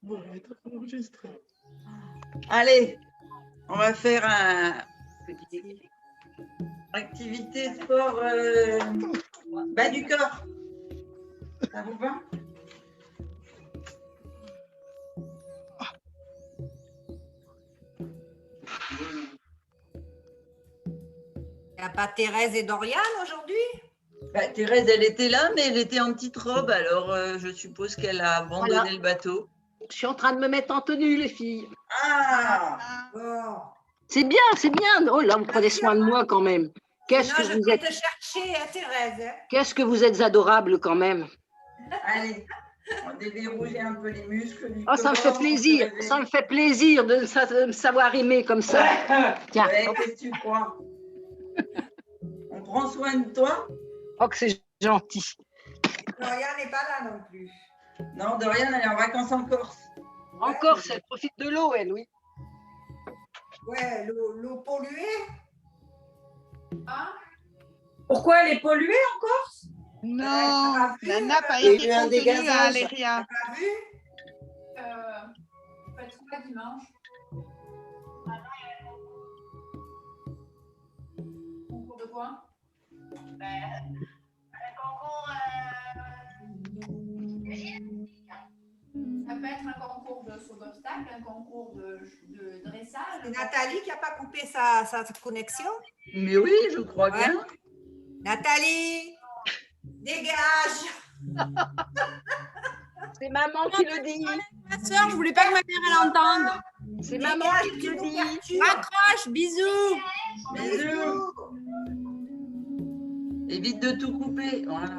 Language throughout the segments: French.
Bon, on va être enregistré. Allez, on va faire un petit activité sport bas du corps. Ça vous va? Il n'y a pas Thérèse et Dorian aujourd'hui? Bah, Thérèse, elle était là, mais elle était en petite robe, alors je suppose qu'elle a abandonné Voilà. le bateau. Je suis en train de me mettre en tenue, les filles. Ah, Bon. C'est bien, c'est bien. Oh là, vous prenez soin de moi quand même. Qu'est-ce Sinon, que je vous vais êtes, te chercher, hein, Thérèse. Hein. qu'est-ce que vous êtes adorable quand même. allez, on déverrouiller un peu les muscles du Oh, ça me corps, fait on plaisir. se réveille. Ça me fait plaisir de me savoir aimer comme ça. Tiens, Ouais, hop. qu'est-ce que tu crois? On prend soin de toi? Oh, que c'est gentil. Dorian n'est pas là non plus. Non, Dorian, elle est en vacances en Corse. Encore, elle profite de l'eau, elle, oui. Ouais, l'eau polluée. Hein? Pourquoi elle est polluée en Corse? Non, la nappe a il y a été eu un contenue à dégazage. Aléria. T'as vu? Faites quoi dimanche? Concours de quoi? Ça peut être un concours de saut d'obstacle, un concours de dressage. C'est Nathalie qui n'a pas coupé sa connexion. Mais oui, je crois bien. Nathalie, dégage. C'est maman qui le dit. Ma soeur, je voulais pas que ma mère elle entende. C'est maman Dégage, qui tu le nous dit. perturbes. Raccroche, bisous. Bisous. Évite de tout couper. Voilà.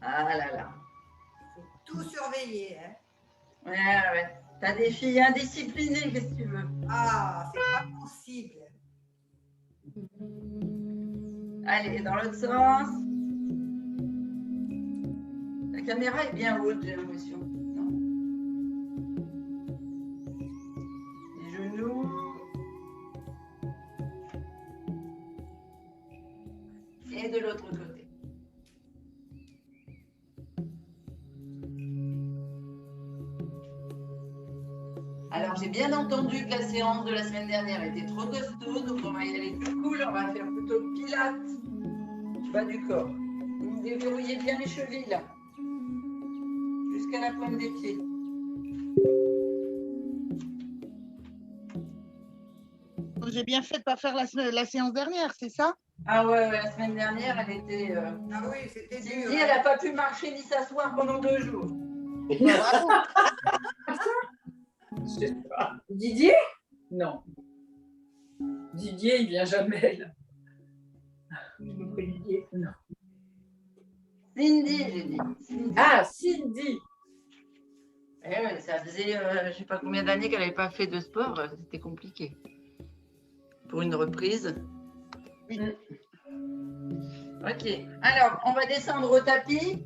Ah là là. Tout surveiller. Hein. Ouais. T'as des filles indisciplinées, qu'est-ce que tu veux? Ah, c'est pas possible. Allez, dans l'autre sens. La caméra est bien haute, j'ai l'impression. Non? Les genoux. Et de l'autre côté. Alors, j'ai bien entendu que la séance de la semaine dernière était trop costaud, donc on va y aller plus cool, on va faire plutôt pilates, bas du corps. Vous déverrouillez bien les chevilles, là, jusqu'à la pointe des pieds. J'ai bien fait de pas faire la séance dernière, c'est ça? Ah ouais, la semaine dernière, elle était... Ah oui, c'était dur. Cindy, elle n'a pas pu marcher ni s'asseoir pendant 2 jours. Je sais pas. Didier? Non. Didier, il vient jamais là. Didier, non. Cindy, j'ai dit. Cindy. Ah, Cindy. Eh ouais, ça faisait je ne sais pas combien d'années qu'elle n'avait pas fait de sport, c'était compliqué. Pour une reprise. Oui. Ok, alors on va descendre au tapis.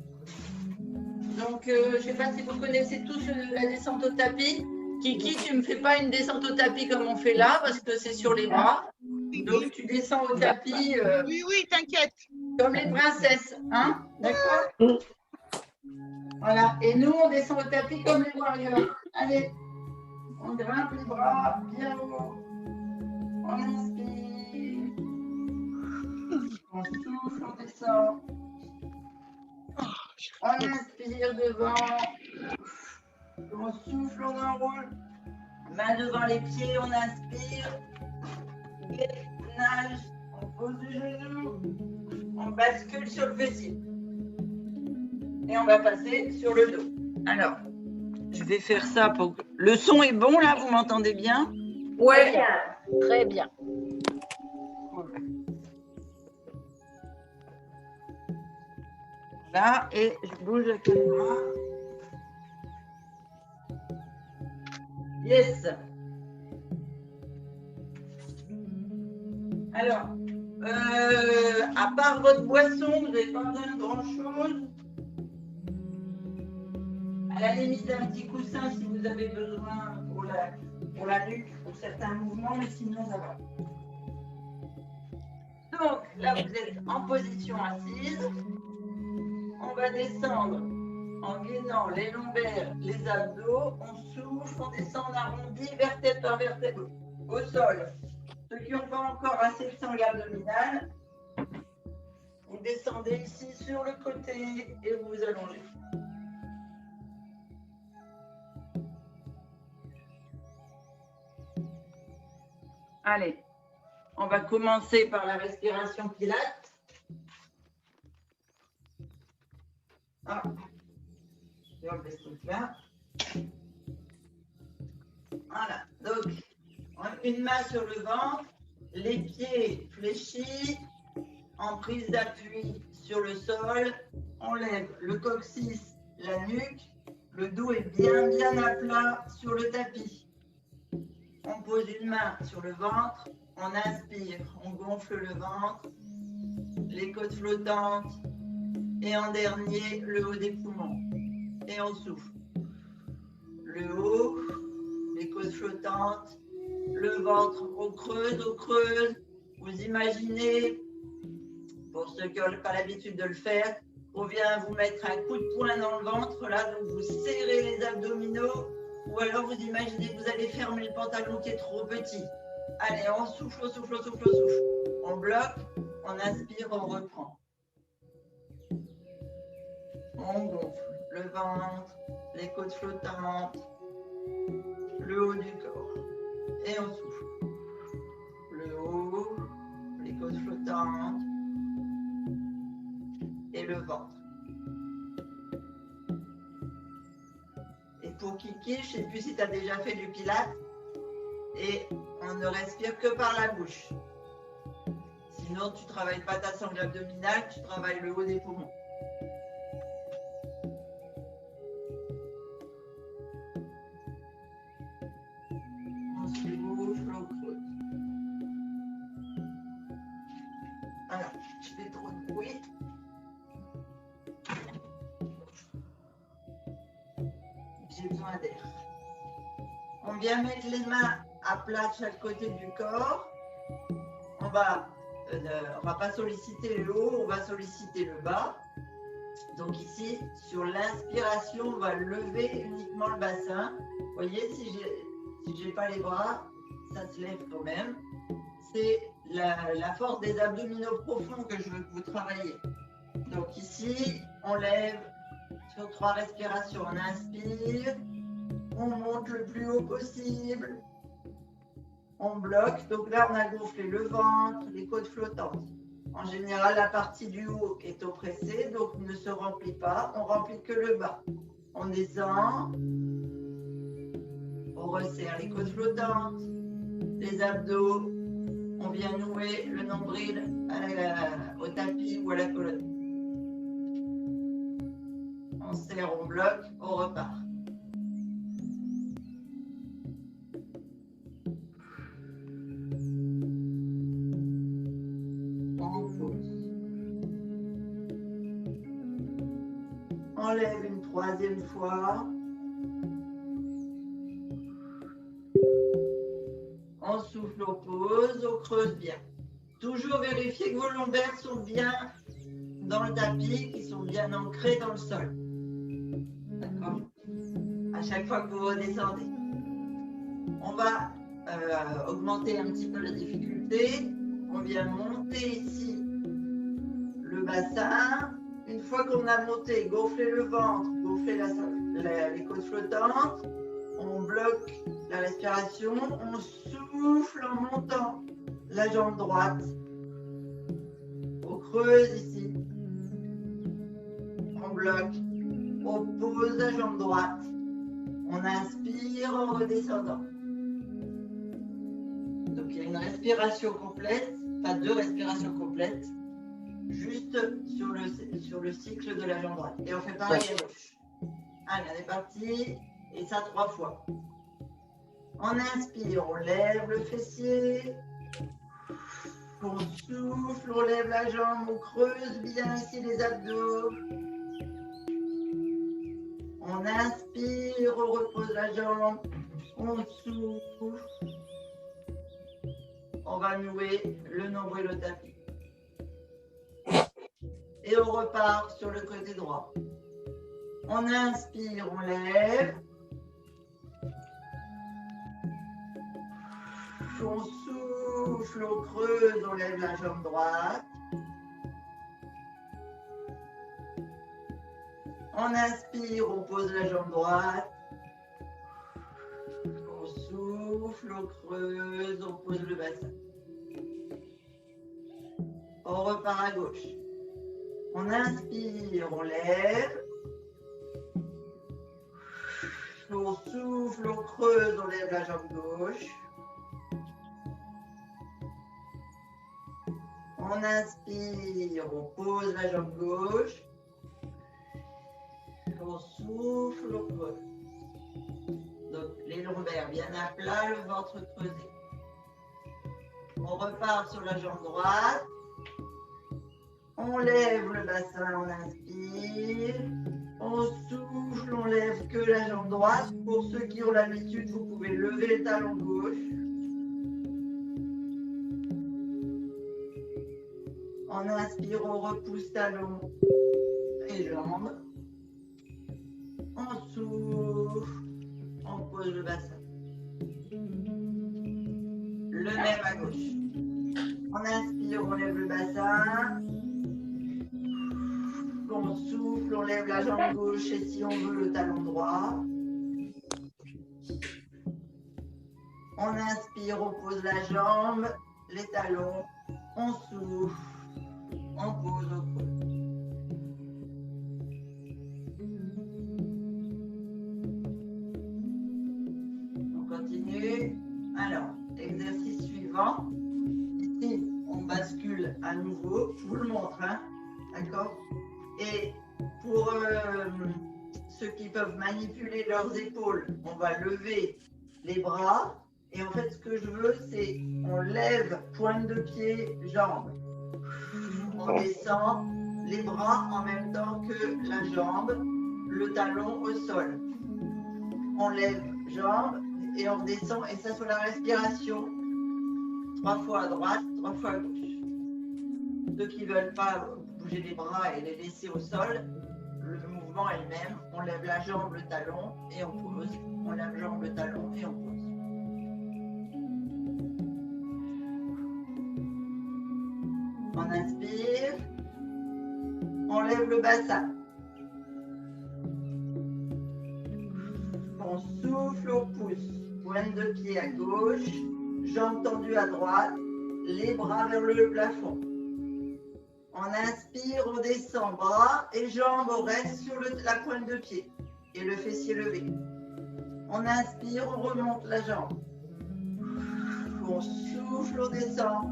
Donc je ne sais pas si vous connaissez tous la descente au tapis. Kiki, tu ne me fais pas une descente au tapis comme on fait là, parce que c'est sur les bras. Donc tu descends au tapis Oui, t'inquiète. comme les princesses, hein? D'accord? Voilà, et nous on descend au tapis comme les warriors. Allez, on grimpe les bras bien haut. On inspire. On souffle, on descend. On inspire devant. On souffle, on enroule. Main devant les pieds, on inspire. Nage. On pose le genou. On bascule sur le fessier. Et on va passer sur le dos. Alors, je vais faire ça pour... Le son est bon là, vous m'entendez bien? Ouais. Très bien. Là, et je bouge la caméra. Yes. Alors, à part votre boisson, vous n'avez pas besoin de grand-chose. À la limite, un petit coussin si vous avez besoin pour la nuque, pour certains mouvements, mais sinon, ça va. Donc, là, vous êtes en position assise. On va va descendre en gainant les lombaires, les abdos. On souffle, on descend en arrondi, vertèbre par vertèbre, au sol. Ceux qui n'ont pas encore assez de sangle abdominale, vous descendez ici sur le côté et vous vous allongez. Allez, on va commencer par la respiration Pilates. Ah, je vais enlever ce truc-là. Voilà, donc une main sur le ventre, les pieds fléchis, en prise d'appui sur le sol, on lève le coccyx, la nuque, le dos est bien à plat sur le tapis. On pose une main sur le ventre, on inspire, on gonfle le ventre, les côtes flottantes et en dernier le haut des poumons. Et on souffle. Le haut, les côtes flottantes, le ventre au creuse. Vous imaginez, pour ceux qui n'ont pas l'habitude de le faire, on vient vous mettre un coup de poing dans le ventre, là, donc vous serrez les abdominaux. Ou alors vous imaginez que vous allez fermer le pantalon qui est trop petit. Allez, on souffle. On bloque, on inspire, on reprend. On gonfle le ventre, les côtes flottantes, le haut du corps. Et on souffle. Le haut, les côtes flottantes et le ventre. Pour Kiki, je ne sais plus si tu as déjà fait du pilates, et on ne respire que par la bouche. Sinon, tu ne travailles pas ta sangle abdominale, tu travailles le haut des poumons. On souffle, on creuse. Voilà, je fais trop de bruit. J'ai besoin d'air. On vient mettre les mains à plat de chaque côté du corps. On va pas solliciter le haut, on va solliciter le bas. Donc ici, sur l'inspiration, on va lever uniquement le bassin. Vous voyez, si j'ai pas les bras, ça se lève quand même. C'est la force des abdominaux profonds que je veux que vous travaillez. Donc ici, on lève. Sur 3 respirations, on inspire, on monte le plus haut possible, on bloque. Donc là, on a gonflé le ventre, les côtes flottantes. En général, la partie du haut est oppressée, donc ne se remplit pas, on remplit que le bas. On descend, on resserre les côtes flottantes, les abdos, on vient nouer le nombril au tapis ou à la colonne. On serre, on bloque, on repart. On pose. On lève une 3e fois. On souffle, on pose, on creuse bien. Toujours vérifier que vos lombaires sont bien dans le tapis, qu'ils sont bien ancrés dans le sol. D'accord ? À chaque fois que vous redescendez. On va augmenter un petit peu la difficulté. On vient monter ici le bassin. Une fois qu'on a monté, gonfler le ventre, gonfler les côtes flottantes. On bloque la respiration. On souffle en montant la jambe droite. On creuse ici. On bloque. On pose la jambe droite. On inspire en redescendant. Donc il y a une respiration complète, pas 2 respirations complètes, juste sur le cycle de la jambe droite. Et on fait pareil à gauche. Allez, on est parti. Et ça 3 fois. On inspire, on lève le fessier. On souffle, on lève la jambe, on creuse bien ici les abdos. On inspire, on repose la jambe, on souffle. On va nouer le nombril au tapis. Et on repart sur le côté droit. On inspire, on lève. On souffle, on creuse, on lève la jambe droite. On inspire, on pose la jambe droite. On souffle, on creuse, on pose le bassin. On repart à gauche. On inspire, on lève. On souffle, on creuse, on lève la jambe gauche. On inspire, on pose la jambe gauche. On souffle, on creuse. Donc les lombaires bien à plat, le ventre creusé. On repart sur la jambe droite. On lève le bassin, on inspire. On souffle, on lève que la jambe droite. Pour ceux qui ont l'habitude, vous pouvez lever le talon gauche. On inspire, on repousse talon et jambes. On souffle, on pose le bassin. Le même à gauche. On inspire, on lève le bassin. On souffle, on lève la jambe gauche et si on veut le talon droit. On inspire, on pose la jambe, les talons, on souffle, on pose au creux. On continue. Alors, exercice suivant. Ici, on bascule à nouveau. Je vous le montre, hein? D'accord? Et pour ceux qui peuvent manipuler leurs épaules, on va lever les bras. Et en fait, ce que je veux, c'est on lève pointe de pied, jambes. On descend les bras en même temps que la jambe, le talon au sol. On lève jambes et on redescend. Et ça sur la respiration. 3 fois à droite, 3 fois à gauche. Ceux qui ne veulent pas bouger les bras et les laisser au sol, le mouvement est le même. On lève la jambe, le talon et on pose. On lève la jambe, le talon et on pose. On inspire. On lève le bassin. On souffle, on pousse. Pointe de pied à gauche, jambes tendues à droite, les bras vers le plafond. On inspire, on descend, bras et jambes, on reste sur la pointe de pied et le fessier levé. On inspire, on remonte la jambe. On souffle, on descend.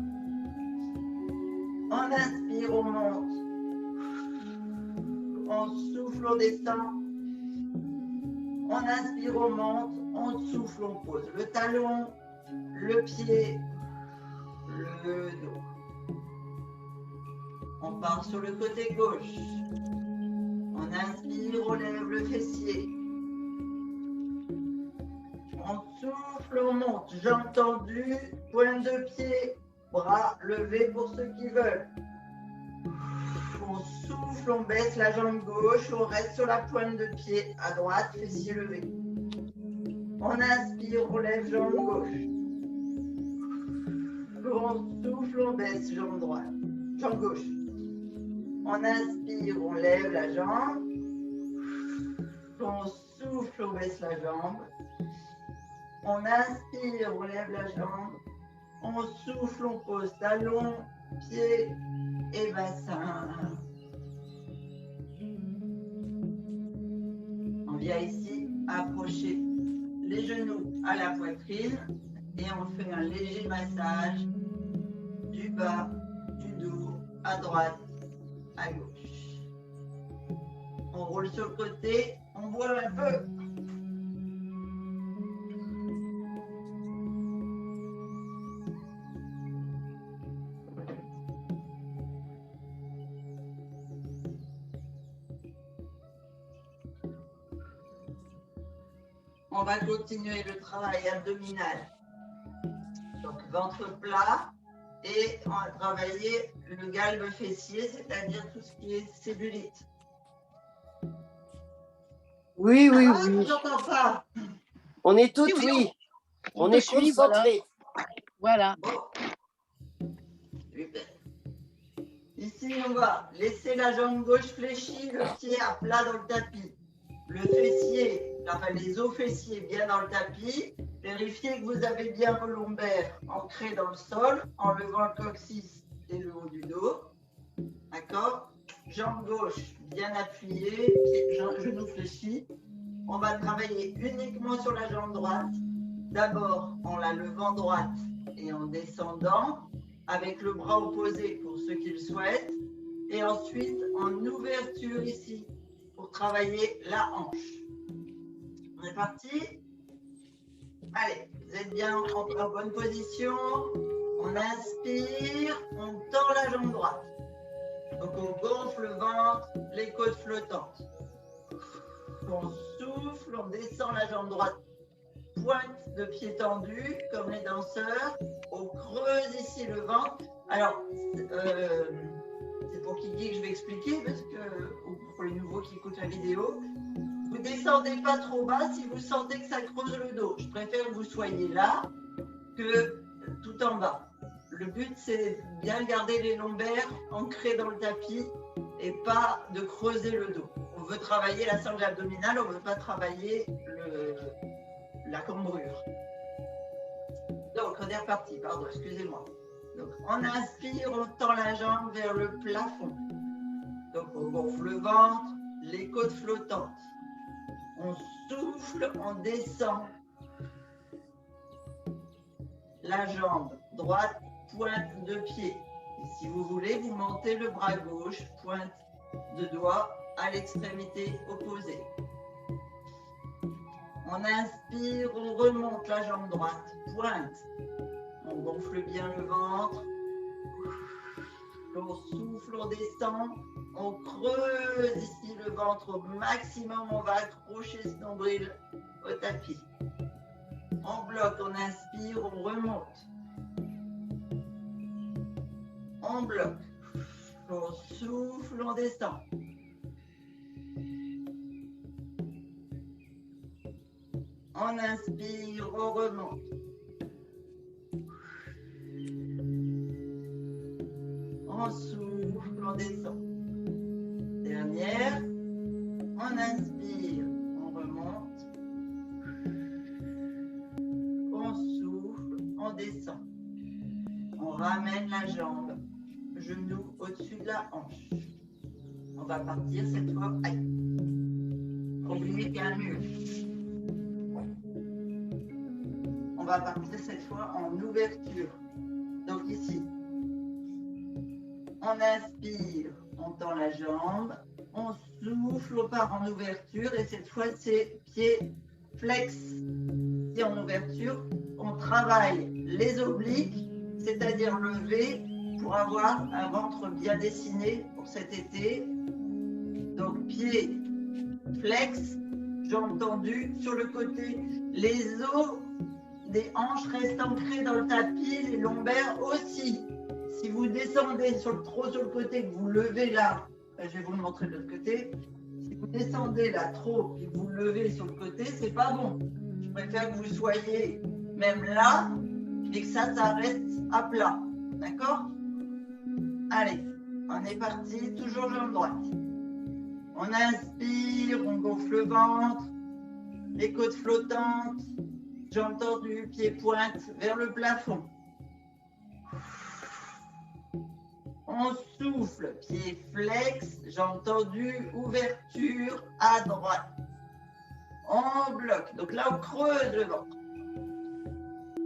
On inspire, on monte. On souffle, on descend. On inspire, on monte. On souffle, on pose. Le talon, le pied, le dos. On part sur le côté gauche. On inspire, on lève le fessier. On souffle, on monte. Jambes tendues, pointe de pied, bras levés pour ceux qui veulent. On souffle, on baisse la jambe gauche, on reste sur la pointe de pied à droite, fessier levé. On inspire, on lève jambe gauche. On souffle, on baisse jambe droite, jambe gauche. On inspire, on lève la jambe. On souffle, on baisse la jambe. On inspire, on lève la jambe. On souffle, on pose talon, pied et bassin. On vient ici approcher les genoux à la poitrine et on fait un léger massage du bas, du dos, à droite, à gauche. On roule sur le côté, on voit un peu. On va continuer le travail abdominal. Donc ventre plat et on va travailler le galbe fessier, c'est-à-dire tout ce qui est cellulite. Oui, oui, Ah, oui. je n'entends pas. On est toutes, Oui, oui. on On te est suit, concentrés. Voilà. Bon. Super. Ici, on va laisser la jambe gauche fléchie, le pied à plat dans le tapis. Le fessier, enfin les os fessiers bien dans le tapis. Vérifiez que vous avez bien vos lombaires ancrés dans le sol en levant le coccyx et le haut du dos. D'accord? Jambe gauche bien appuyée, genou fléchi. On va travailler uniquement sur la jambe droite. D'abord en la levant droite et en descendant avec le bras opposé pour ceux qui le souhaitent. Et ensuite en ouverture ici pour travailler la hanche. On est parti? Allez, vous êtes bien en bonne position. On inspire, on tend la jambe droite. Donc on gonfle le ventre, les côtes flottantes. On souffle, on descend la jambe droite. Pointe de pied tendu, comme les danseurs. On creuse ici le ventre. Alors, c'est pour Kiki que je vais expliquer, parce que pour les nouveaux qui écoutent la vidéo, vous ne descendez pas trop bas si vous sentez que ça creuse le dos. Je préfère que vous soyez là que tout en bas. Le but, c'est bien garder les lombaires ancrés dans le tapis et pas de creuser le dos. On veut travailler la sangle abdominale, on ne veut pas travailler la cambrure. Donc, on est reparti, pardon, excusez-moi. Donc, on inspire, on tend la jambe vers le plafond. Donc, on gonfle le ventre, les côtes flottantes. On souffle, on descend. La jambe droite, pointe de pied. Et si vous voulez, vous montez le bras gauche, pointe de doigt à l'extrémité opposée. On inspire, on remonte la jambe droite, pointe. On gonfle bien le ventre. On souffle, on descend. On creuse ici le ventre au maximum. On va accrocher ce nombril au tapis. On bloque, on inspire, on remonte. On bloque. On souffle, on descend. On inspire, on remonte. On souffle, on descend. Dernière. On inspire, on remonte. On souffle, on descend. On ramène la jambe, genou au-dessus de la hanche. On va partir cette fois. Aïe. Oubliez qu'il y a un mur. On va partir cette fois en ouverture. Donc ici, on inspire, on tend la jambe, on souffle, on part en ouverture et cette fois c'est pied flex. Et en ouverture, on travaille les obliques, c'est-à-dire lever pour avoir un ventre bien dessiné pour cet été. Donc pied flex, jambes tendues sur le côté, les os des hanches restent ancrées dans le tapis, les lombaires aussi. Si vous descendez trop sur le côté, que vous levez là, je vais vous le montrer de l'autre côté. Si vous descendez là trop et que vous levez sur le côté, c'est pas bon. Je préfère que vous soyez même là et que ça reste à plat. D'accord? Allez, on est parti, toujours jambe droite. On inspire, on gonfle le ventre, les côtes flottantes. Jambes tendues, pieds pointe vers le plafond. On souffle, pieds flex, jambes tendues, ouverture à droite. On bloque. Donc là, on creuse le ventre.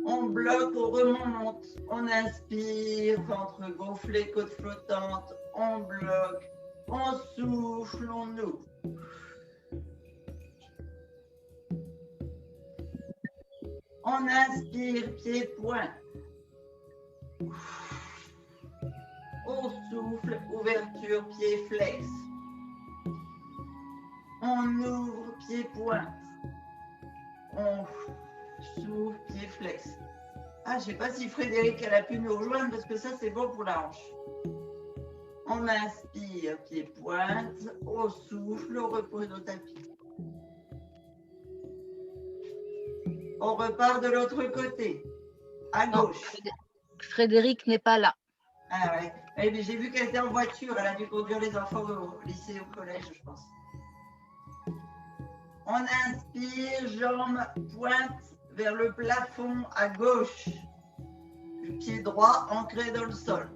On bloque, on remonte. On inspire, ventre gonflé, côtes flottantes. On bloque. On souffle, on ouvre. On inspire, pied point. On souffle, ouverture, pied flex. On ouvre, pied pointe. On souffle, pied flex. Ah, je ne sais pas si Frédéric elle a pu nous rejoindre parce que ça c'est bon pour la hanche. On inspire, pied pointe. Au souffle, on repose au tapis. On repart de l'autre côté, à Non, gauche. Frédéric n'est pas là. Ah ouais. Eh bien, j'ai vu qu'elle était en voiture. Elle a dû conduire les enfants au lycée, au collège, je pense. On inspire, jambes pointe vers le plafond à gauche. Le pied droit ancré dans le sol.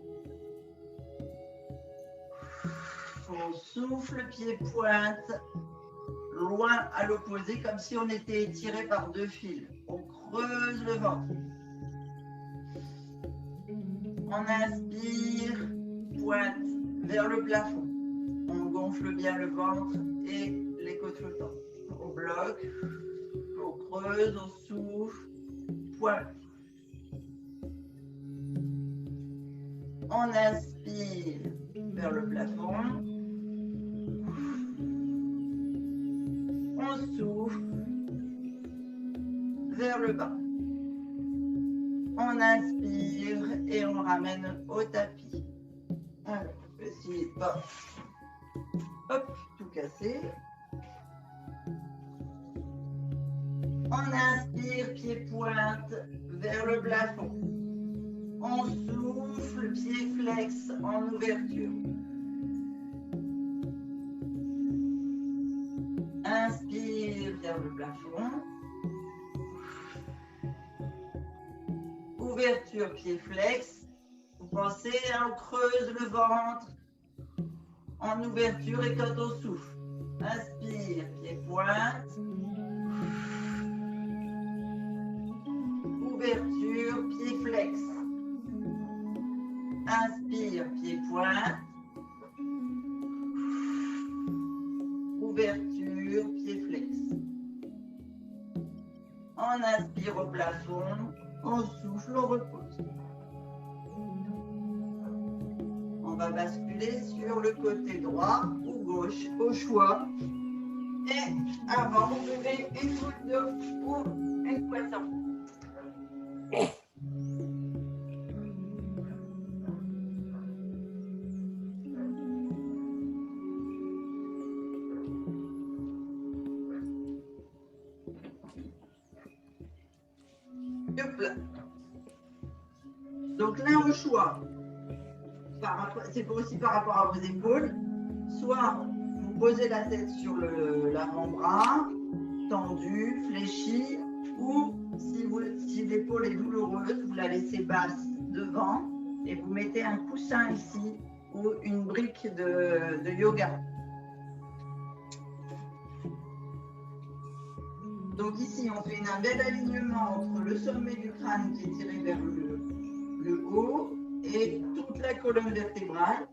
On souffle, pied pointe, loin à l'opposé, comme si on était étiré par deux fils. On creuse le ventre. On inspire, pointe vers le plafond. On gonfle bien le ventre et les côtes flottantes. On bloque, on creuse, on souffle, pointe. On inspire vers le plafond. On souffle vers le bas. On inspire et on ramène au tapis. Alors, je vais essayer de pas tout casser. On inspire, pied pointe vers le plafond. On souffle, pied flex en ouverture. Inspire vers le plafond. Ouverture, pied flex. Vous pensez, on creuse le ventre en ouverture et quand on souffle. Inspire, pied pointe. Ouverture, pied flex. Inspire, pied pointe. Ouverture, pied flex. On inspire au plafond. On souffle, on repose. On va basculer sur le côté droit ou gauche, au choix. Et avant, vous buvez une goutte d'eau ou une poisson. Donc là, au choix, c'est aussi par rapport à vos épaules. Soit vous posez la tête sur l'avant-bras, tendu, fléchi, ou si l'épaule est douloureuse, vous la laissez basse devant et vous mettez un coussin ici ou une brique de yoga. Donc ici, on fait un bel alignement entre le sommet du crâne qui est tiré vers le haut et toute la colonne vertébrale.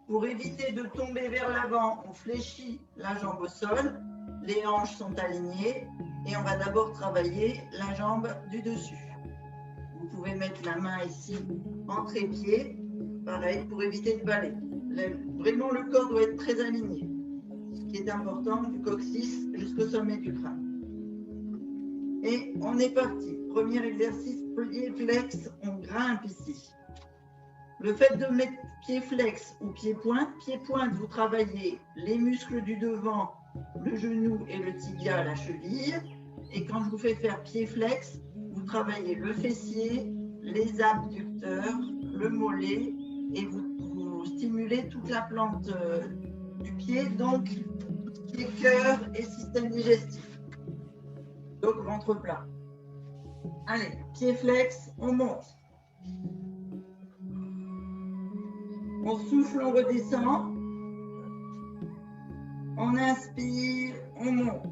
Pour éviter de tomber vers l'avant, on fléchit la jambe au sol, les hanches sont alignées et on va d'abord travailler la jambe du dessus. Vous pouvez mettre la main ici en trépied, pareil, pour éviter de baler. Vraiment, le corps doit être très aligné, ce qui est important du coccyx jusqu'au sommet du crâne. Et on est parti. Premier exercice, pied flex, on grimpe ici. Le fait de mettre pied flex ou pied pointe, vous travaillez les muscles du devant, le genou et le tibia à la cheville. Et quand je vous fais faire pied flex, vous travaillez le fessier, les abducteurs, le mollet et vous stimulez toute la plante du pied, donc tout ce qui est cœur et système digestif. Donc ventre plat. Allez, pied flex, on monte. On souffle, on redescend. On inspire, on monte.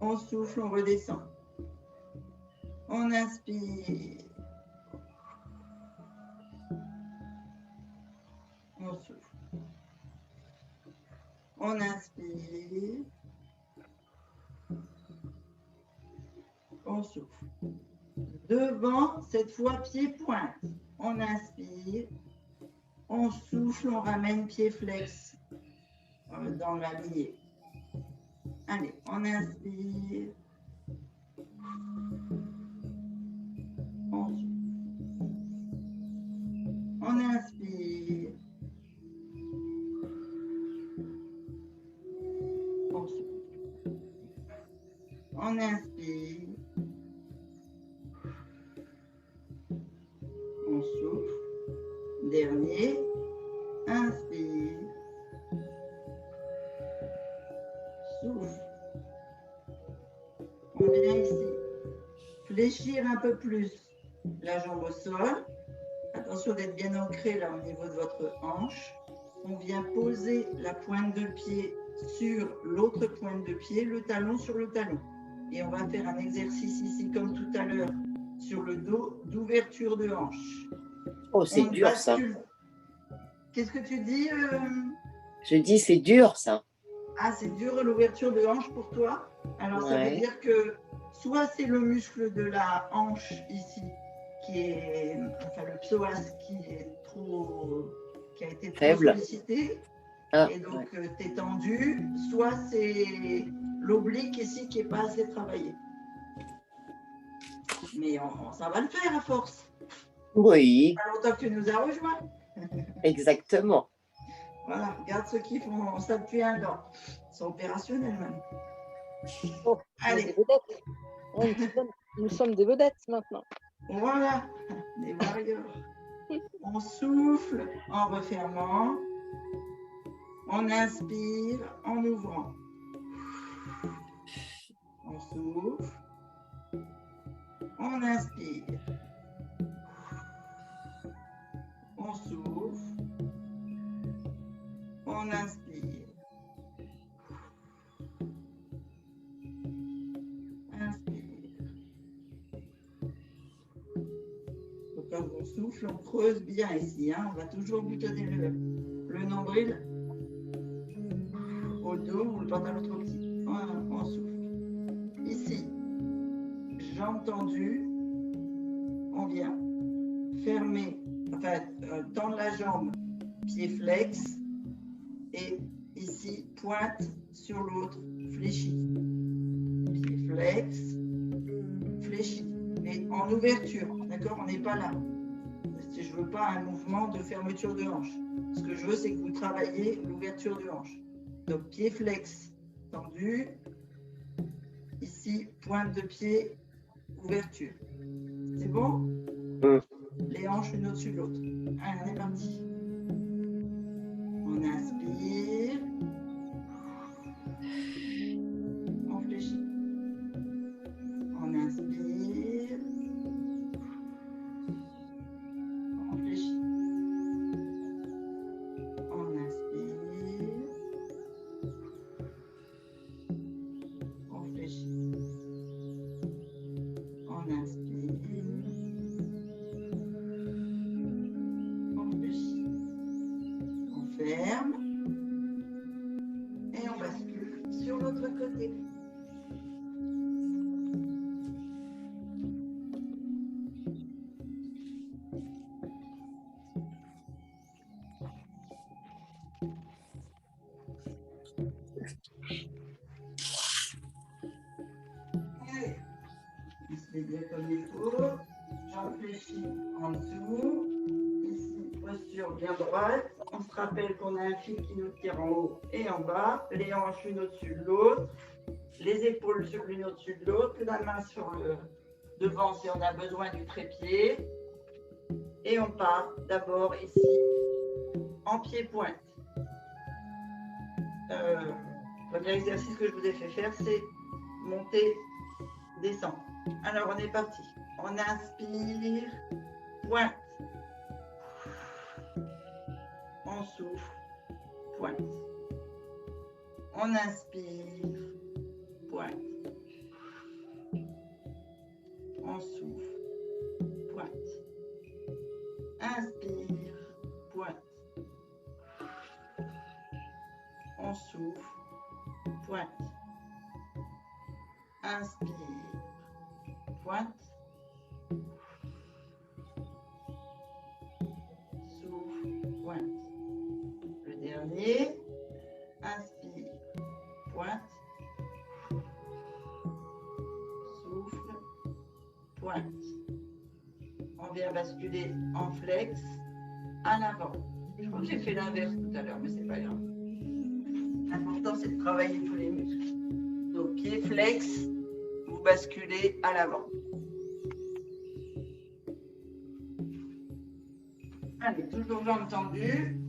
On souffle, on redescend. On inspire. On souffle. On inspire. On souffle. Devant, cette fois, pied pointe. On inspire. On souffle, on ramène pied flex dans la lignée. Allez, on inspire. On souffle. On inspire. On souffle. On inspire. On souffle. Dernier. Inspire. Souffle. On vient ici. Fléchir un peu plus la jambe au sol. Attention d'être bien ancré là au niveau de votre hanche. On vient poser la pointe de pied sur l'autre pointe de pied, le talon sur le talon. Et on va faire un exercice ici comme tout à l'heure sur le dos d'ouverture de hanche. Oh, c'est On dur ça. bascule. Qu'est-ce que tu dis Je dis c'est dur ça. Ah, c'est dur l'ouverture de hanche pour toi? Alors ça veut Ouais. dire que soit c'est le muscle de la hanche ici qui est, enfin le psoas qui a été trop Faible. sollicité Ah, et donc ouais. t'es tendu, soit c'est l'oblique ici qui n'est pas assez travaillé. Mais ça va le faire à force. Oui, Pas longtemps que tu nous as rejoints. exactement. Voilà, regarde ceux qui font ça depuis un an. Ils sont opérationnels même. Oh, Allez. des vedettes. Oh, nous sommes des vedettes maintenant. Voilà, des warriors. On souffle en refermant. On inspire en ouvrant. On souffle. On inspire. On souffle. On inspire. Inspire. Donc, quand on souffle, on creuse bien ici. Hein. On va toujours boutonner le nombril au dos ou le pantalon trop petit. Voilà, on souffle. Ici, jambes tendues. On vient fermer, enfin, tendre la jambe, pied flex. Et ici, pointe sur l'autre, fléchie. Pied flex, fléchie. Mais en ouverture, d'accord? On n'est pas là. Je ne veux pas un mouvement de fermeture de hanche. Ce que je veux, c'est que vous travaillez l'ouverture de hanche. Donc, pied flex, tendu. Ici, pointe de pied, ouverture. C'est bon? Les hanches une au-dessus de l'autre. Allez, on est parti. On inspire. On fléchit. On inspire. On fléchit. On inspire. On fléchit. On inspire. On fléchit. On ferme. Et on bascule sur l'autre côté. Allez. On se met bien comme il faut. J'en fléchis en dessous. Ici, posture bien droite. On se rappelle qu'on a un fil qui nous tire en haut et en bas. Les hanches l'une au-dessus de l'autre. Les épaules sur l'une au-dessus de l'autre. La main sur le devant si on a besoin du trépied. Et on part d'abord ici en pied-pointe. Le premier exercice que je vous ai fait faire, c'est monter, descendre. Alors, on est parti. On inspire, pointe. On souffle, pointe. On inspire, pointe. On souffle, pointe. Inspire, pointe. On souffle, pointe. Inspire, pointe. Souffle, pointe. Le dernier, inspire, pointe. Souffle, pointe. On vient basculer en flex à l'avant. Je crois que j'ai fait l'inverse tout à l'heure, mais c'est pas grave. L'important, c'est de travailler tous les muscles. Donc, pied flex, vous basculez à l'avant. Allez, toujours jambes tendues.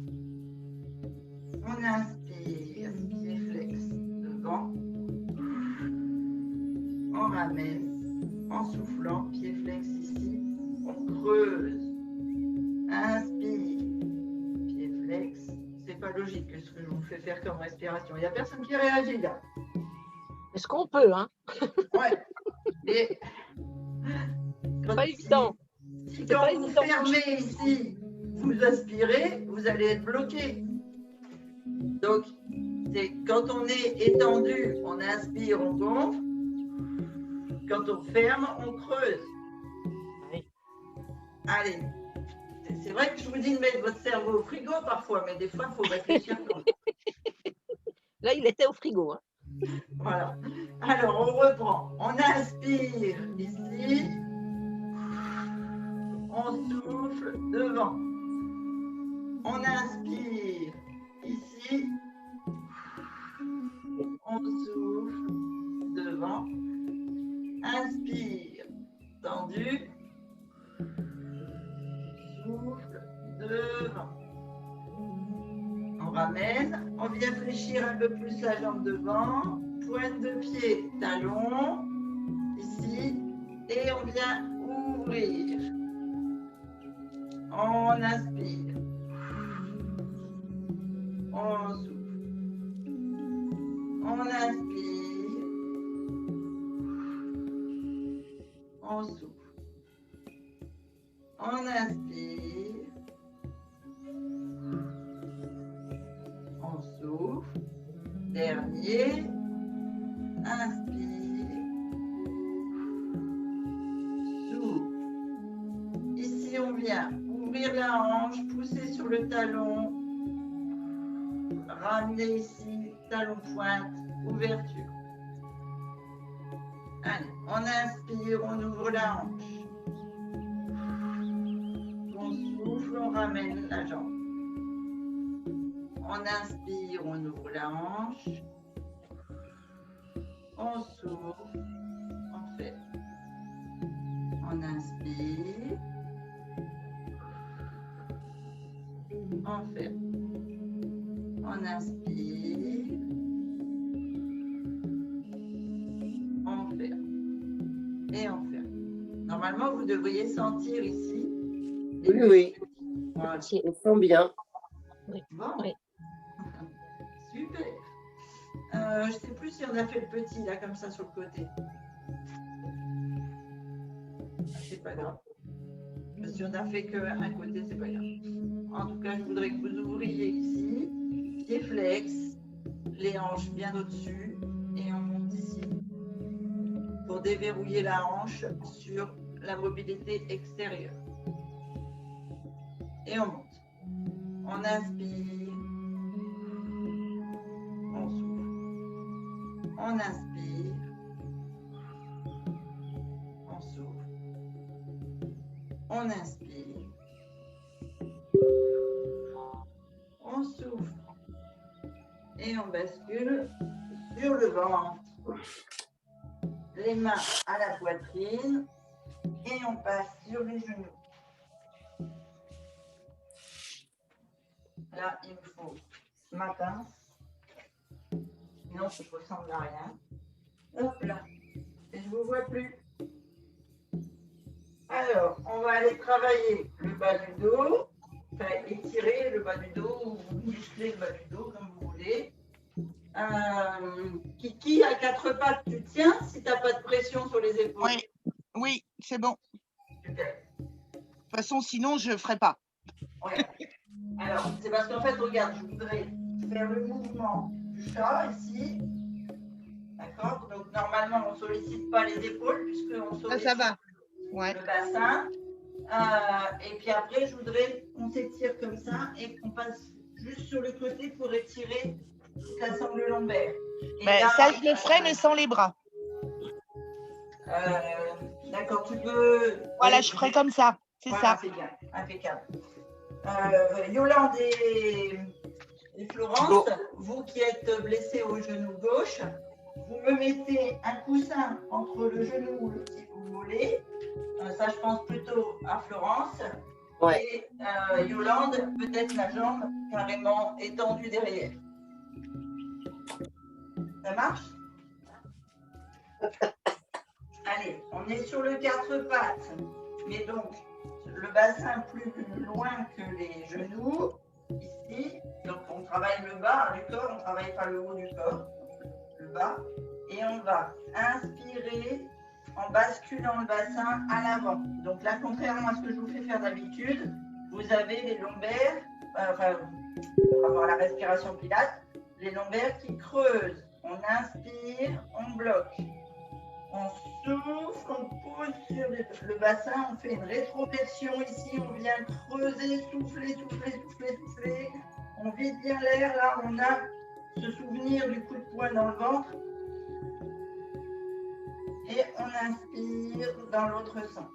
On inspire, pied flex devant. On ramène en soufflant, pied flex ici. On creuse. Inspire, pied flex. C'est pas logique ce que je vous fais faire comme respiration. Il n'y a personne qui réagit là. Est-ce qu'on peut, hein? Ouais. Et C'est pas évident. Si C'est quand pas vous évident. fermez ici, vous aspirez, vous allez être bloqué. Donc, c'est quand on est étendu, on inspire, on gonfle. Quand on ferme, on creuse. Oui. Allez. C'est vrai que je vous dis de mettre votre cerveau au frigo parfois, mais des fois, il faut réfléchir quand même. Là, il était au frigo. Hein. Voilà. Alors, on reprend. On inspire ici. On souffle devant. On inspire ici. On souffle devant. Inspire, tendu. Souffle devant. On ramène. On vient fléchir un peu plus la jambe devant. Pointe de pied, talon. Ici. Et on vient ouvrir. On inspire. On souffle. On inspire. On souffle. On inspire. On souffle. Dernier. Inspire. Souffle. Ici, on vient ouvrir la hanche, pousser sur le talon. Ramener ici, talon pointe, ouverture. Allez, on inspire, on ouvre la hanche. On souffle, on ramène la jambe. On inspire, on ouvre la hanche. On souffle, on fait. On inspire. On fait. On inspire. On ferme. Et on ferme. Normalement, vous devriez sentir ici. Oui, oui. Voilà. On sent bien. Bon. Oui. Super. Je ne sais plus si on a fait le petit, là, comme ça, sur le côté. C'est pas grave. Si on a fait qu'un côté, c'est pas grave. En tout cas, je voudrais que vous ouvriez ici. Pied flex. Les hanches bien au-dessus. Et on monte ici. Pour déverrouiller la hanche sur la mobilité extérieure. Et on monte. On inspire. On souffle. On inspire. On souffle. On inspire. On souffle. Et on bascule sur le ventre. Les mains à la poitrine. Et on passe sur les genoux. Là, il me faut ma pince. Sinon, ça ne ressemble à rien. Hop là. Et je ne vous vois plus. Alors, on va aller travailler le bas du dos. Enfin, étirer le bas du dos ou muscler le bas du dos, comme vous voulez. Kiki, à quatre pattes, tu tiens si tu n'as pas de pression sur les épaules. Oui, oui, c'est bon. Super. De toute façon, sinon, je ne ferai pas. Ouais. Alors, c'est parce qu'en fait, regarde, je voudrais faire le mouvement du chat ici. D'accord? Donc, normalement, on ne sollicite pas les épaules puisqu'on sollicite Ça va. Ouais. le bassin. Et puis après, je voudrais qu'on s'étire comme ça et qu'on passe juste sur le côté pour étirer la sangle lombaire. Et Ben, là, ça, je le ferai, mais sans les bras. D'accord, tu peux... Voilà, je ferai comme ça. C'est Voilà, ça. c'est bien, impeccable. Yolande et Florence, vous qui êtes blessés au genou gauche, vous me mettez un coussin entre le genou le petit mollet. Ça, je pense plutôt à Florence. Ouais. Et Yolande, peut-être la jambe carrément étendue derrière. Ça marche? Allez, on est sur le 4 pattes, mais donc le bassin plus loin que les genoux, ici. Donc on travaille le bas du corps, on ne travaille pas le haut du corps, le bas. Et on va inspirer en basculant le bassin à l'avant. Donc là, contrairement à ce que je vous fais faire d'habitude, vous avez les lombaires, par rapport à la respiration pilates, les lombaires qui creusent. On inspire, on bloque. On souffle, on pousse sur le bassin, on fait une rétroversion ici, on vient creuser, souffler, souffler, souffler, souffler. On vide bien l'air, là on a ce souvenir du coup de poing dans le ventre. Et on inspire dans l'autre sens.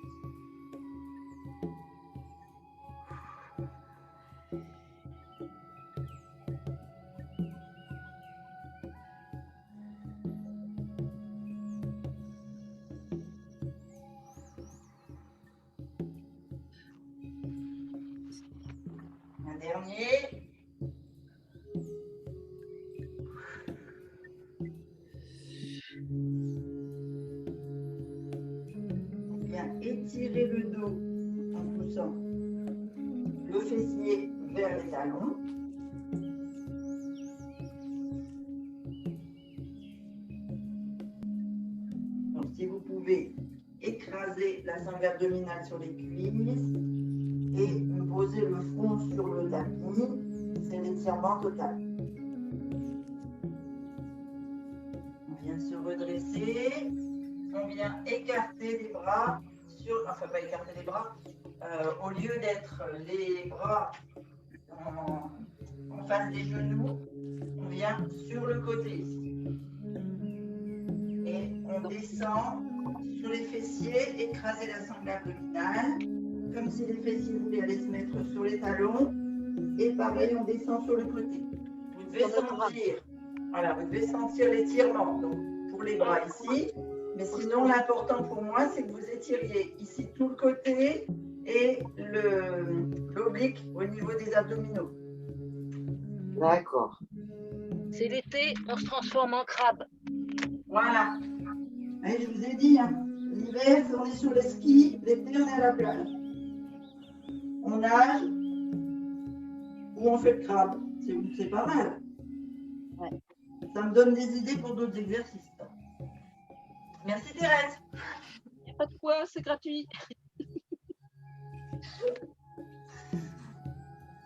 Un dernier. Étirer le dos en poussant le fessier vers les talons. Donc, si vous pouvez écraser la sangle abdominale sur les cuisses et poser le front sur le tapis, c'est l'étirement total. On vient se redresser, on vient écarter les bras. Enfin, pas écarter les bras, au lieu d'être les bras en face des genoux, on vient sur le côté ici. Et on descend sur les fessiers, écraser la sangle abdominale, comme si les fessiers voulaient aller se mettre sur les talons. Et pareil, on descend sur le côté. Vous devez sentir, voilà, vous devez sentir l'étirement. Donc, pour les bras ici. Mais sinon, l'important pour moi, c'est que vous étiriez ici tout le côté et l'oblique au niveau des abdominaux. D'accord. C'est l'été, on se transforme en crabe. Voilà. Et je vous ai dit, hein, l'hiver, on est sur les skis, l'été, on est à la plage. On nage ou on fait le crabe. C'est pas mal. Ouais. Ça me donne des idées pour d'autres exercices. Merci Thérèse. Il n'y a pas de quoi, c'est gratuit.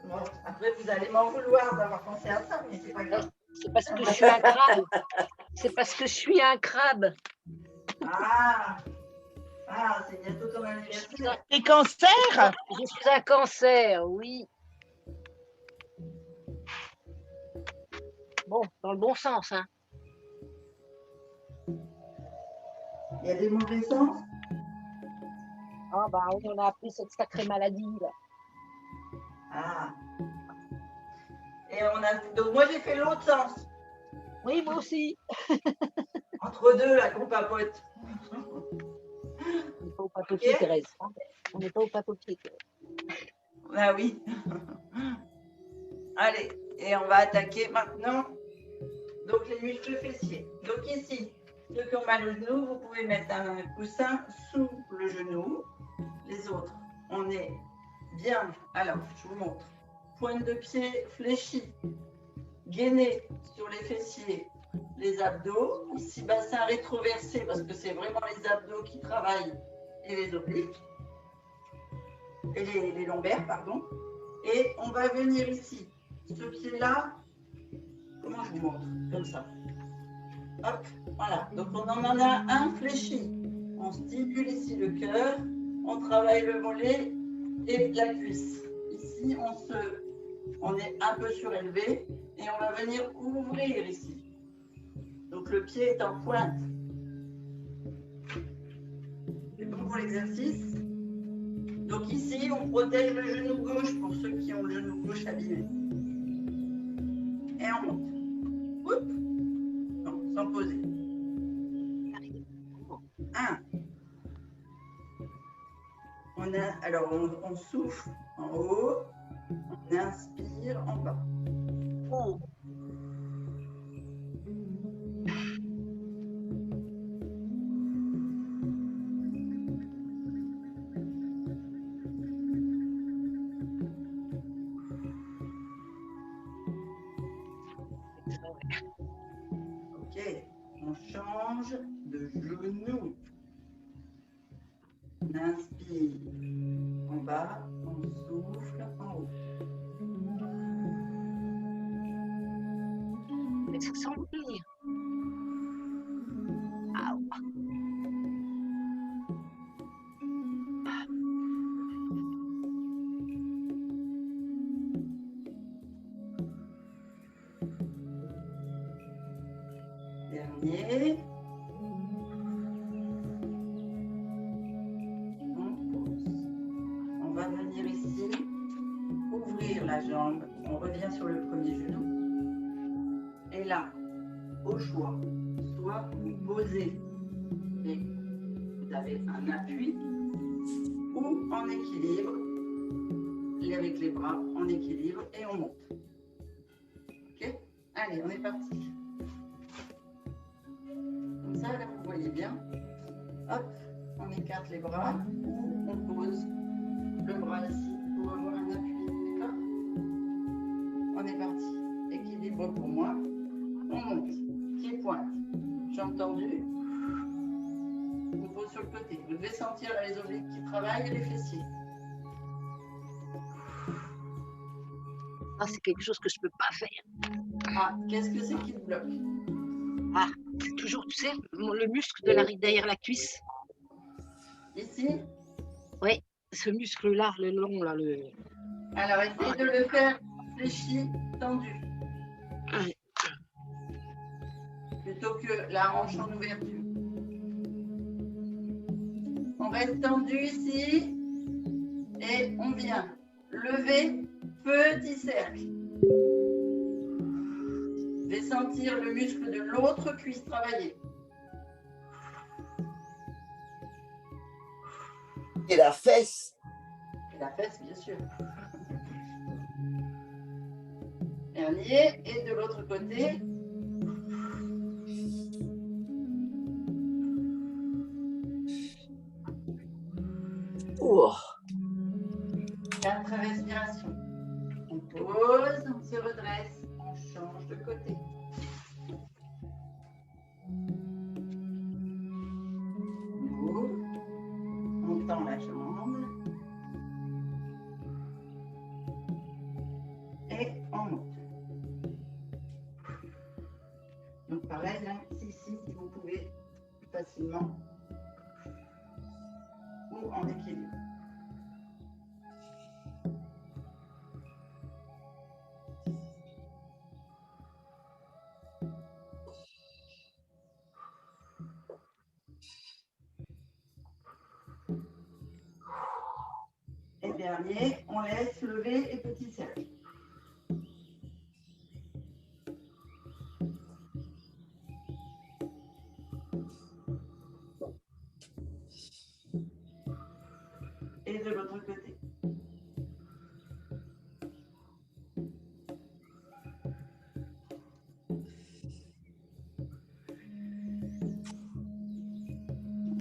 Bon, après, vous allez m'en vouloir d'avoir pensé à ça, mais c'est pas grave. C'est parce que je suis un crabe. C'est parce que je suis un crabe. Ah, c'est bientôt ton anniversaire. Et cancer? Je suis un cancer, oui. Bon, dans le bon sens, hein. Il y a des mauvais sens? Ah bah oui, on a appris cette sacrée maladie là. Ah. Et donc moi j'ai fait l'autre sens. Oui, moi aussi. Entre deux là qu'on papote. On n'est pas au pâteau-pied, Thérèse. On n'est pas au pâteau-pied, Thérèse. Ah oui. Allez, et on va attaquer maintenant donc les muscles fessiers. Donc ici, ceux qui ont mal au genou, vous pouvez mettre un coussin sous le genou. Les autres, on est bien. Alors, je vous montre. Pointe de pied fléchie, gainée sur les fessiers, les abdos. Ici, bassin rétroversé parce que c'est vraiment les abdos qui travaillent et les obliques. Et les lombaires, pardon. Et on va venir ici. Ce pied-là, comment je vous montre? Comme ça. Hop, voilà. Donc on en a un fléchi. On stimule ici le cœur, on travaille le mollet et la cuisse. Ici, on est un peu surélevé et on va venir ouvrir ici. Donc le pied est en pointe. C'est bon pour l'exercice. Donc ici, on protège le genou gauche pour ceux qui ont le genou gauche abîmé. Et on monte. Oups. Non, sans poser. 1. Alors, on souffle en haut. On inspire en bas. Oh. Ok, on change de genou. On inspire en bas, on souffle en haut. Mais ça sent pire. Ah, Dernier. On pose. On va venir ici, ouvrir la jambe. On revient sur le premier genou. Et là, au choix, soit vous posez et vous avez un appui ou en équilibre, avec les bras en équilibre et on monte. Ok? Allez, on est parti. Comme ça, là, vous voyez bien. Hop, on écarte les bras ou on pose le bras ici pour avoir un appui. D'accord? On est parti. Équilibre pour moi. On monte. Pied pointe. Jambe tendue. On pose sur le côté. Vous devez sentir les obliques qui travaillent et les fessiers. ça, c'est quelque chose que je peux pas faire. Ah, qu'est-ce que c'est qui te bloque? Ah, c'est toujours, tu sais, le muscle de derrière la cuisse. Ici? Oui, ce muscle-là, le long, là, le. Alors, essayez de le faire fléchi, tendu. Ouais. Plutôt que la hanche en ouverture. On reste tendu ici. Et on vient lever, petit cercle. Vous devez sentir le muscle de l'autre cuisse travailler. Et la fesse. Et la fesse, bien sûr. Dernier. Et de l'autre côté. Oh. 4 respirations. On pose, on se redresse, on change de côté. On ouvre, on tend la jambe. Et on monte. Donc pareil, là, ici, si vous pouvez facilement. Ou en équilibre. Et dernier, on laisse lever et petit cercle. Et de l'autre côté.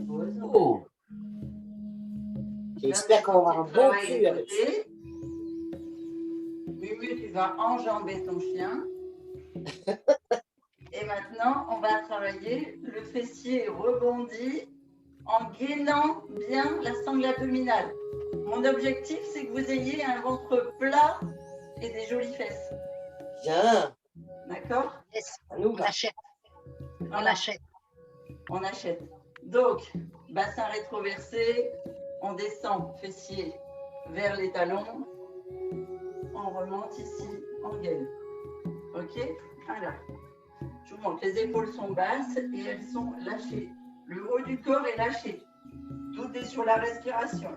Pose. Oh. J'espère qu'on va avoir un bon cul avec ça. Mumu, tu vas enjamber ton chien. Et maintenant, on va travailler le fessier rebondi en gainant bien la sangle abdominale. Mon objectif, c'est que vous ayez un ventre plat et des jolies fesses. Bien. D'accord? Yes, Ça nous on va. achète. On Voilà. achète. On achète. Donc, bassin rétroversé, on descend fessier vers les talons, on remonte ici en gaine. Ok? Alors, je vous montre, les épaules sont basses et elles sont lâchées. Le haut du corps est lâché. Tout est sur la respiration.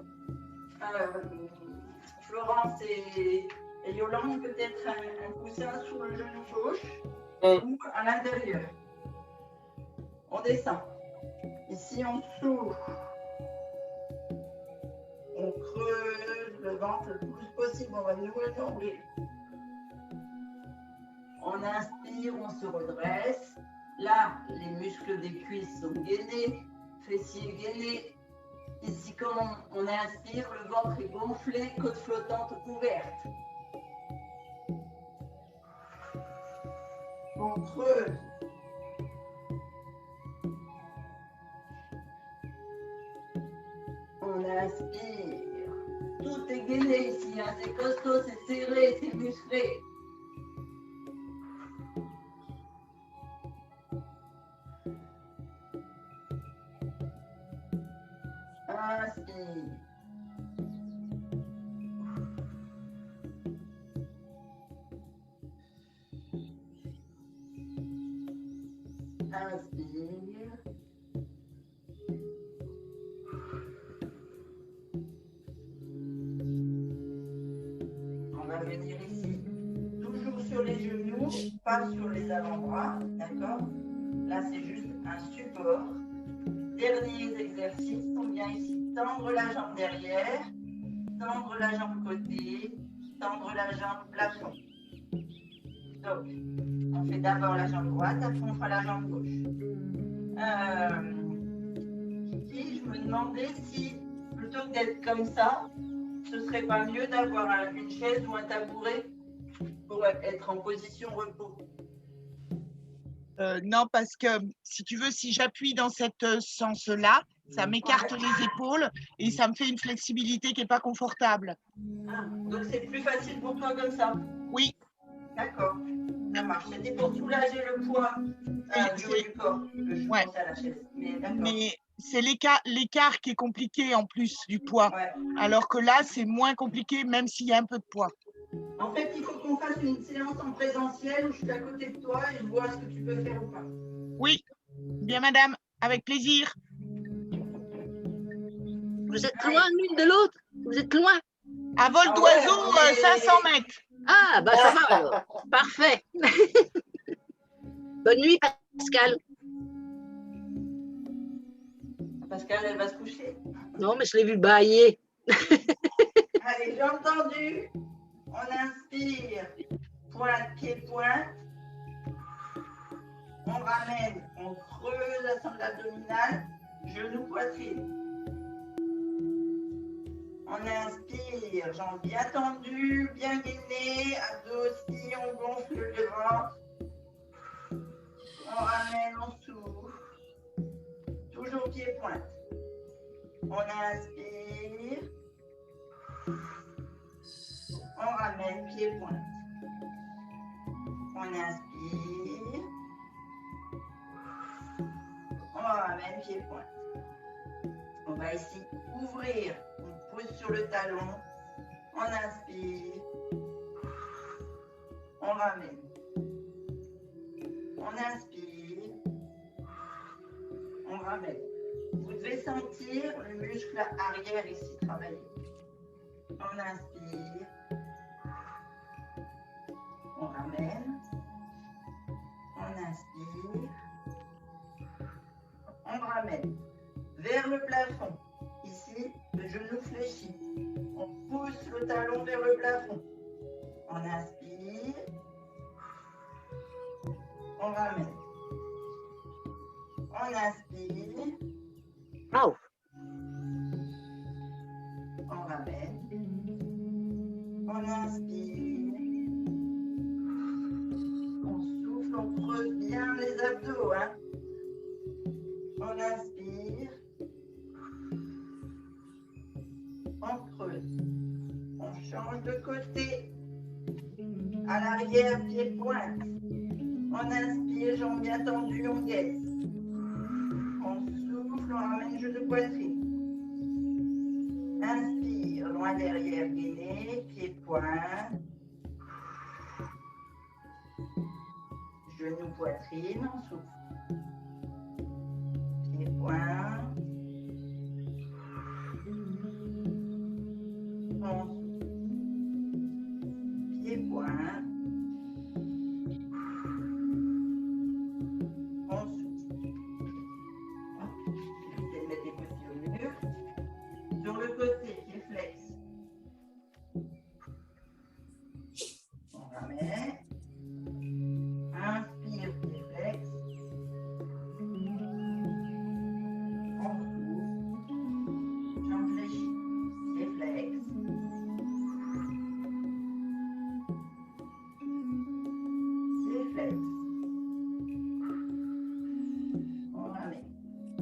Florence et Yolande, peut-être un coussin sous le genou gauche ou à l'intérieur. On descend. Ici, on souffle. On creuse le ventre le plus possible. On va nouer le nombril. On inspire, on se redresse. Là, les muscles des cuisses sont gainés, fessiers gainés. Ici, comme on inspire, le ventre est gonflé, côte flottante ouverte. On creuse. On inspire. Tout est gainé ici, hein. C'est costaud, c'est serré, c'est musclé. Inspire. Inspire. On va venir ici, toujours sur les genoux, pas sur les avant-bras, d'accord? Là, c'est juste un support. Derniers exercices, on vient ici tendre la jambe derrière, tendre la jambe côté, tendre la jambe plafond. Donc, on fait d'abord la jambe droite, après on fera la jambe gauche. Kiki, je me demandais si, plutôt que d'être comme ça, ce serait pas mieux d'avoir une chaise ou un tabouret pour être en position repos. Non, parce que si tu veux, si j'appuie dans cet sens-là, ça m'écarte les épaules et ça me fait une flexibilité qui n'est pas confortable. Ah, donc c'est plus facile pour toi comme ça? Oui. D'accord, ça marche. C'était pour soulager le poids du haut du corps que je pensais à la chaise. Mais c'est l'écart qui est compliqué en plus du poids. Ouais. Alors que là, c'est moins compliqué même s'il y a un peu de poids. En fait, il faut qu'on fasse une séance en présentiel où je suis à côté de toi et je vois ce que tu peux faire ou pas. Oui, bien madame, avec plaisir. Vous êtes loin l'une de l'autre? Vous êtes loin? À vol d'oiseau, 500 mètres. Ah, bah ça va alors. Parfait. Bonne nuit, Pascal. Pascal, elle va se coucher. Non, mais je l'ai vu bailler. Allez, j'ai entendu. On inspire, pointe, pied, pointe. On ramène, on creuse la sangle abdominale, genou, poitrine. On inspire, jambes bien tendues, bien gainées, abdos aussi, on gonfle le ventre. On ramène, on souffle. Toujours pied, pointe. On inspire. On ramène, pied, pointe. On inspire. On ramène, pied, pointe. On va ici ouvrir. On pousse sur le talon. On inspire. On ramène. On inspire. On ramène. Vous devez sentir le muscle arrière ici travailler. On inspire. On ramène. On inspire. On ramène. Vers le plafond. Ici, le genou fléchit. On pousse le talon vers le plafond. On inspire. On ramène. On inspire. Oh. On ramène. On inspire. On souffle, on creuse bien les abdos. Hein? On inspire. On creuse. On change de côté. À l'arrière, pied pointe. On inspire, jambes bien tendues, on gaine. On souffle, on ramène genou poitrine. Inspire, loin derrière, gainé, pied pointe. Genou poitrine, on souffle. Pied pointe.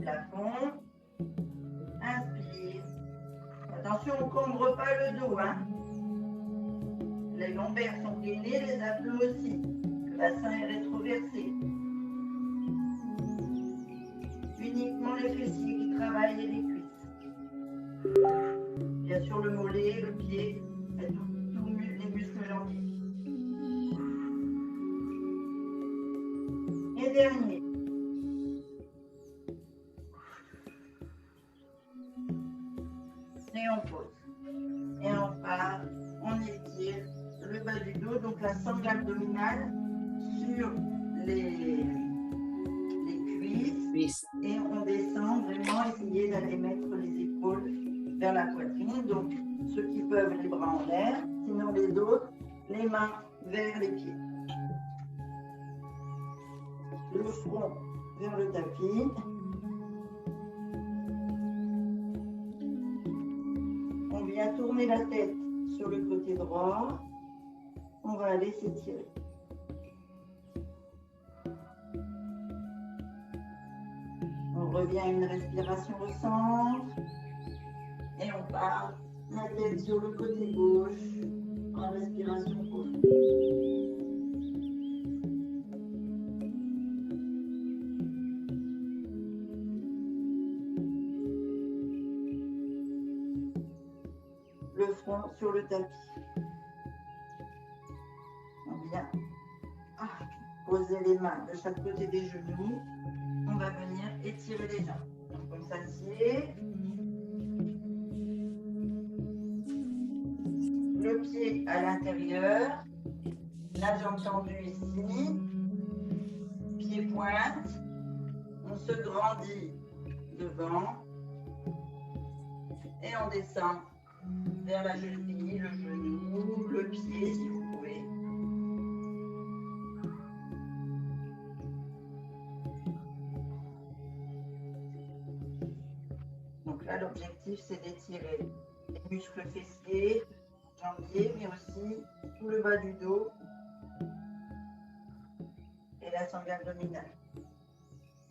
plafond. Inspire. Attention, on ne cambre pas le dos. Hein. Les lombaires sont gainés, les abdos aussi. Le bassin est rétroversé. Uniquement les fessiers qui travaillent et les cuisses. Bien sûr, le mollet, le pied, et tous les muscles jambiers. Et dernier. Et on pose. Et on part, on étire le bas du dos, donc la sangle abdominale sur les cuisses. Et on descend vraiment, essayer d'aller mettre les épaules vers la poitrine. Donc, ceux qui peuvent, les bras en l'air. Sinon, les autres, les mains vers les pieds. Le front vers le tapis. On vient tourner la tête sur le côté droit. On va aller s'étirer. On revient à une respiration au centre. Et on part la tête sur le côté gauche en respiration profonde. Le front sur le tapis. On vient poser les mains de chaque côté des genoux. On va venir étirer les jambes. Donc on s'assied. Le pied à l'intérieur. La jambe tendue ici. Pied pointe. On se grandit devant. Et on descend vers la cheville, le genou, le pied si vous pouvez. Donc là, l'objectif, c'est d'étirer les muscles fessiers, jambiers, mais aussi tout le bas du dos et la sangle abdominale.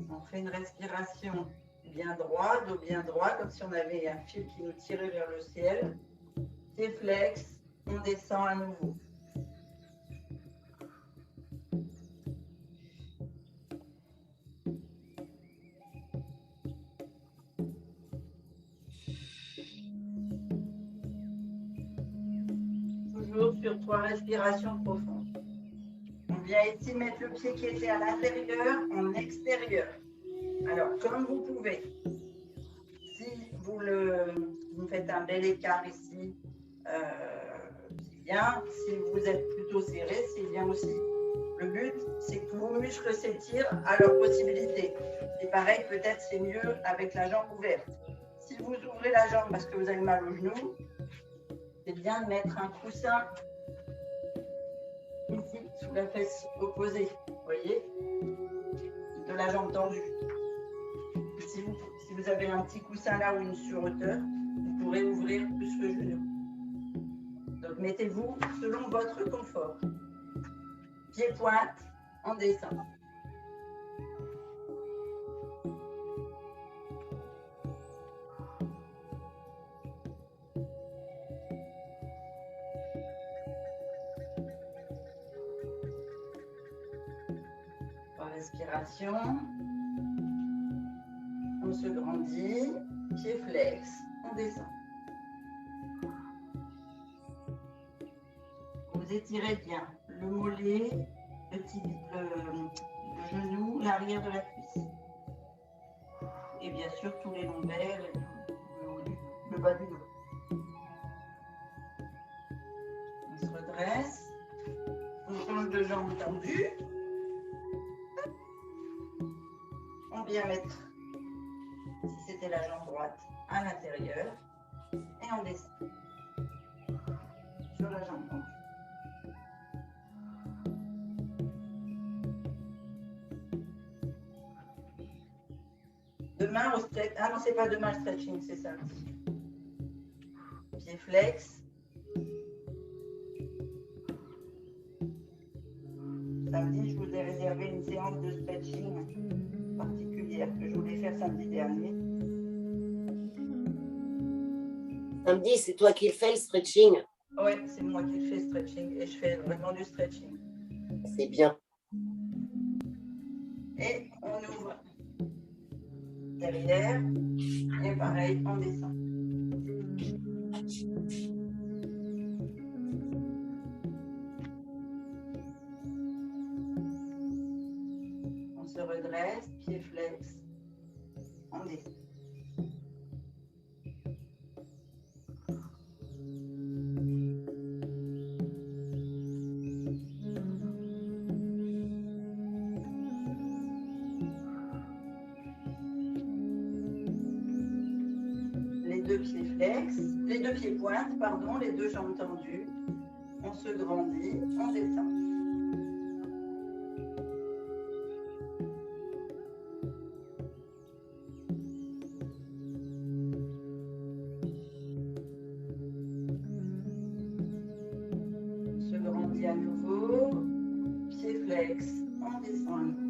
On fait une respiration bien droit, dos bien droit, comme si on avait un fil qui nous tirait vers le ciel. Pied flex, on descend à nouveau. Toujours sur 3 respirations profondes. On vient ici mettre le pied qui était à l'intérieur en extérieur. Alors, comme vous pouvez, si vous faites un bel écart ici, c'est bien. Si vous êtes plutôt serré, c'est bien aussi. Le but, c'est que vos muscles s'étirent à leur possibilité. Et pareil, peut-être c'est mieux avec la jambe ouverte. Si vous ouvrez la jambe parce que vous avez mal au genou, c'est bien de mettre un coussin ici, sous la fesse opposée, vous voyez, de la jambe tendue. Si vous avez un petit coussin là ou une sur-hauteur, vous pourrez ouvrir plus le genou. Donc mettez-vous selon votre confort. Pied pointe, on descend. Respiration. On se grandit. Pied flex. On descend. Vous étirez bien le mollet, le genou, l'arrière de la cuisse. Et bien sûr tous les lombaires et le bas du dos. On se redresse. On change de jambe tendue. On vient mettre, si c'était la jambe droite, à l'intérieur. Et on descend sur la jambe tendue. Demain au stretch. Ah non, c'est pas demain le stretching, c'est samedi. Pied flex. Samedi, je vous ai réservé une séance de stretching particulière. hier, que je voulais faire samedi dernier. Samedi, c'est toi qui le fais, le stretching. Oui, c'est moi qui fais stretching et je fais vraiment du stretching. C'est bien. Et on ouvre derrière et pareil, on descend. On se redresse, pied flex, on descend. Les deux pieds pointes, pardon, les deux jambes tendues. On se grandit, on descend. On se grandit à nouveau, pied flex, on descend à nouveau.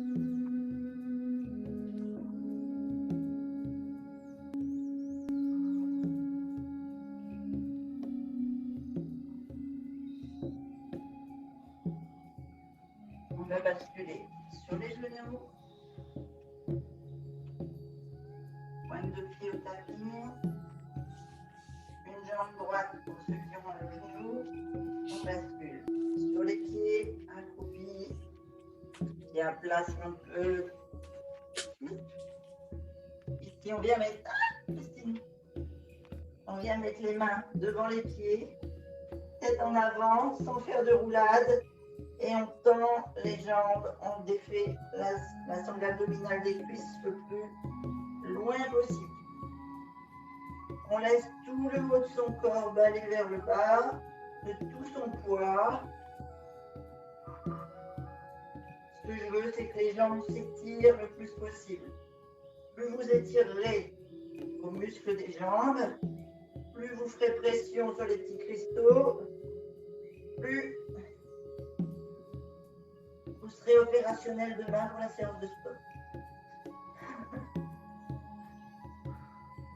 On va basculer sur les genoux. Pointe de pied au tapis. Une jambe droite pour ceux qui ont le genou. On bascule sur les pieds, accroupis. Et à place un peu. Ici, on vient mettre. Ah, Christine. On vient mettre les mains devant les pieds. Tête en avant, sans faire de roulade. Et on tend les jambes, on défait la sangle abdominale des cuisses le plus loin possible. On laisse tout le haut de son corps aller vers le bas, de tout son poids. Ce que je veux, c'est que les jambes s'étirent le plus possible. Plus vous étirerez vos muscles des jambes, plus vous ferez pression sur les petits cristaux, plus vous serez opérationnel demain pour la séance de sport.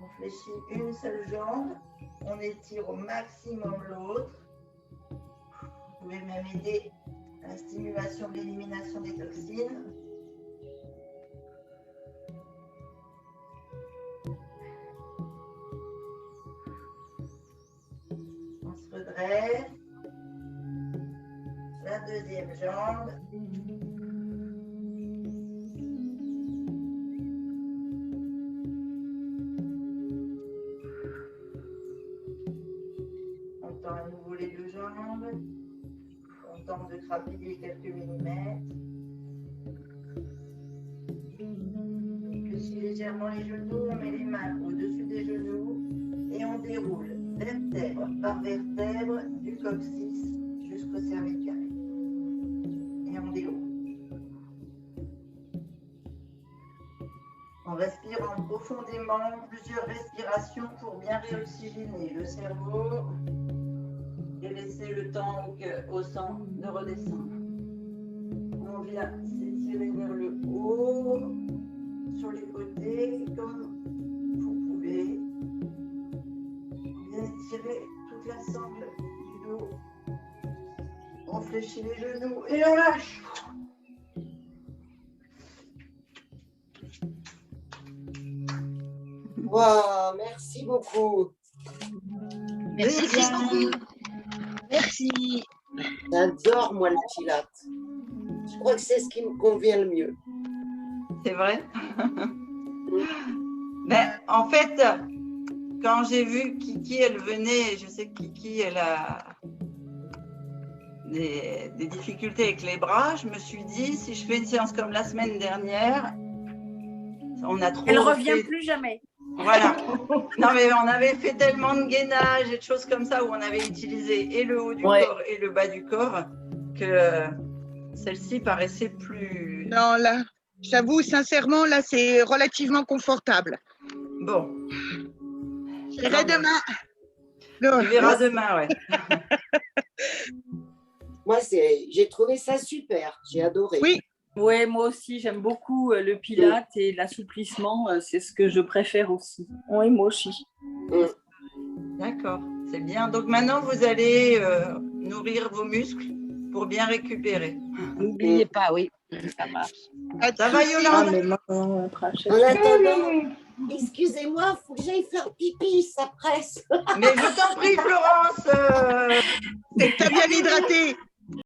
On fléchit une seule jambe, on étire au maximum l'autre. Vous pouvez même aider à la stimulation de l'élimination des toxines. On se redresse. La deuxième jambe. On tend à nouveau les deux jambes. On tente de trapiller quelques millimètres. On fléchit légèrement les genoux, on met les mains au-dessus des genoux et on déroule vertèbre par vertèbre du coccyx jusqu'au cervical. Et on déroule. On respire en profondément plusieurs respirations pour bien réoxygéner le cerveau et laisser le temps au sang de redescendre. On vient s'étirer vers le haut, sur les côtés, comme vous pouvez. On vient étirer toute la sangle du dos. On fléchit les genoux et on lâche. Wow, merci beaucoup. Merci Christine. Merci. J'adore, moi, le pilates. Je crois que c'est ce qui me convient le mieux. C'est vrai. Ben, en fait, quand j'ai vu Kiki, elle venait, je sais que Kiki, elle a des difficultés avec les bras, je me suis dit, si je fais une séance comme la semaine dernière, on a trop... Elle revient plus jamais. Voilà. Non, mais on avait fait tellement de gainage et de choses comme ça où on avait utilisé et le haut du corps et le bas du corps que celle-ci paraissait plus... Non, là, j'avoue, sincèrement, là, c'est relativement confortable. Bon. Je verrai demain. Tu verras demain, ouais. Moi, j'ai trouvé ça super. J'ai adoré. Oui, Oui, moi aussi, j'aime beaucoup le pilate et l'assouplissement. C'est ce que je préfère aussi. Oui, moi aussi. D'accord, c'est bien. Donc maintenant, vous allez nourrir vos muscles pour bien récupérer. N'oubliez pas, oui. Ça marche. Ça va, Yolande? En attendant, excusez-moi, il faut que j'aille faire pipi, ça presse. Mais je t'en prie, Florence. C'est que t'as bien hydraté.